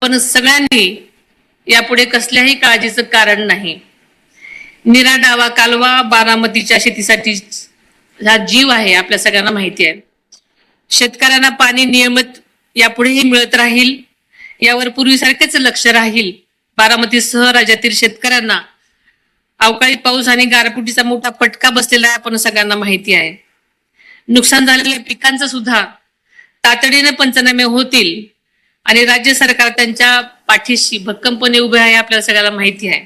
पण सगळ्यांनी यापुढे कसल्याही काळजीचं कारण नाही. निरा डावा कालवा बारामतीच्या शेतीसाठी हा जीव आहे, आपल्या सगळ्यांना माहिती आहे. शेतकऱ्यांना पाणी नियमित यापुढेही मिळत राहील यावर पूर्वीसारखेच लक्ष राहील. बारामतीसह राज्यातील शेतकऱ्यांना अवकाळी पाऊस आणि गारपिटीचा मोठा फटका बसलेला आहे, आपण सगळ्यांना माहिती आहे. नुकसान झालेल्या पिकांचं सुद्धा तातडीने पंचनामे होतील आणि राज्य सरकार त्यांच्या पाठीशी भक्कमपणे उभे आहे, आपल्याला सगळ्यांना माहिती आहे.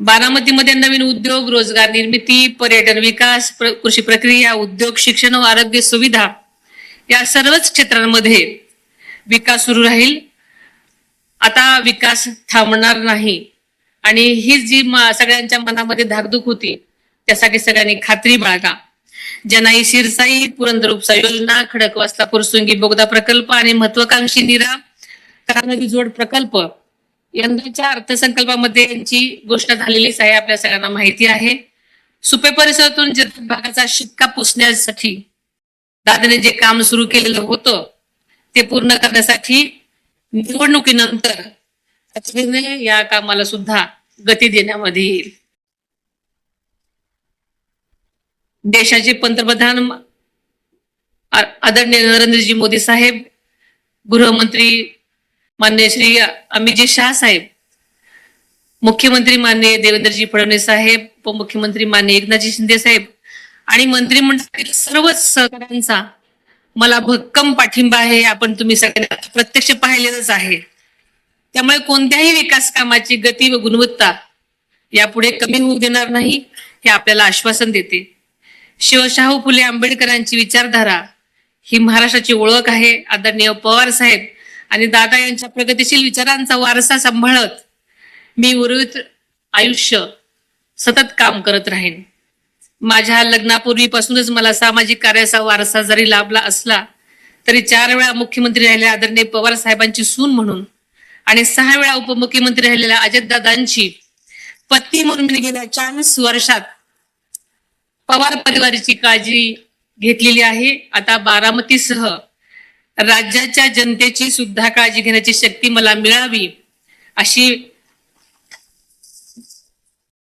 बारामतीमध्ये नवीन उद्योग, रोजगार निर्मिती, पर्यटन विकास, कृषी प्रक्रिया, उद्योग, शिक्षण व आरोग्य सुविधा या सर्वच क्षेत्रांमध्ये विकास सुरू राहील. आता विकास थांबणार नाही आणि ही जी सगळ्यांच्या मनामध्ये धाकधूक होती त्यासाठी सगळ्यांनी खात्री बाळगा. जनाई शिरसाई पुरंदर उपसा योजना, खडकवासला फुरसुंगी बोगदा प्रकल्प आणि महत्वाकांक्षी नीरा करानदी जोड प्रकल्प यंदाच्या अर्थसंकल्पामध्ये यांची घोषणा झालेलीच आहे, आपल्या सगळ्यांना माहिती आहे. सुपे परिसरातून भागाचा शिक्का पुसण्यासाठी दादाने जे काम सुरू केलेलं होतं ते पूर्ण करण्यासाठी निवडणुकीनंतर या कामाला सुद्धा गती देण्यामध्ये येईल. देशाचे पंतप्रधान आदरणीय नरेंद्रजी मोदी साहेब, गृहमंत्री माननीय श्री अमितजी शाह साहेब, मुख्यमंत्री माननीय देवेंद्रजी फडणवीस साहेब, उपमुख्यमंत्री माननीय एकनाथजी शिंदे साहेब आणि मंत्रिमंडळातील सर्वच सहकाऱ्यांचा मला भक्कम पाठिंबा आहे. आपण तुम्ही सगळ्यांनी प्रत्यक्ष पाहिलेलंच आहे. त्यामुळे कोणत्याही विकास कामाची गती व गुणवत्ता यापुढे कमी होऊ देणार नाही, हे आपल्याला आश्वासन देते. शिवशाहू फुले आंबेडकरांची विचारधारा ही महाराष्ट्राची ओळख आहे. आदरणीय पवार साहेब आणि दादा यांच्या प्रगतिशील विचारांचा वारसा सांभाळत मी उर्वरित आयुष्य सतत काम करत राहीन. माझ्या लग्नापूर्वीपासूनच मला सामाजिक कार्याचा वारसा जरी लाभला असला तरी 4 वेळा मुख्यमंत्री राहिलेल्या आदरणीय पवार साहेबांची सून म्हणून आणि 6 वेळा उपमुख्यमंत्री राहिलेल्या अजितदादांची पत्नी म्हणून मी गेल्या 40 वर्षात पवार परिवाराची काळजी घेतलेली आहे. आता बारामतीसह राज्याच्या जनतेची सुद्धा काळजी घेण्याची शक्ती मला मिळावी अशी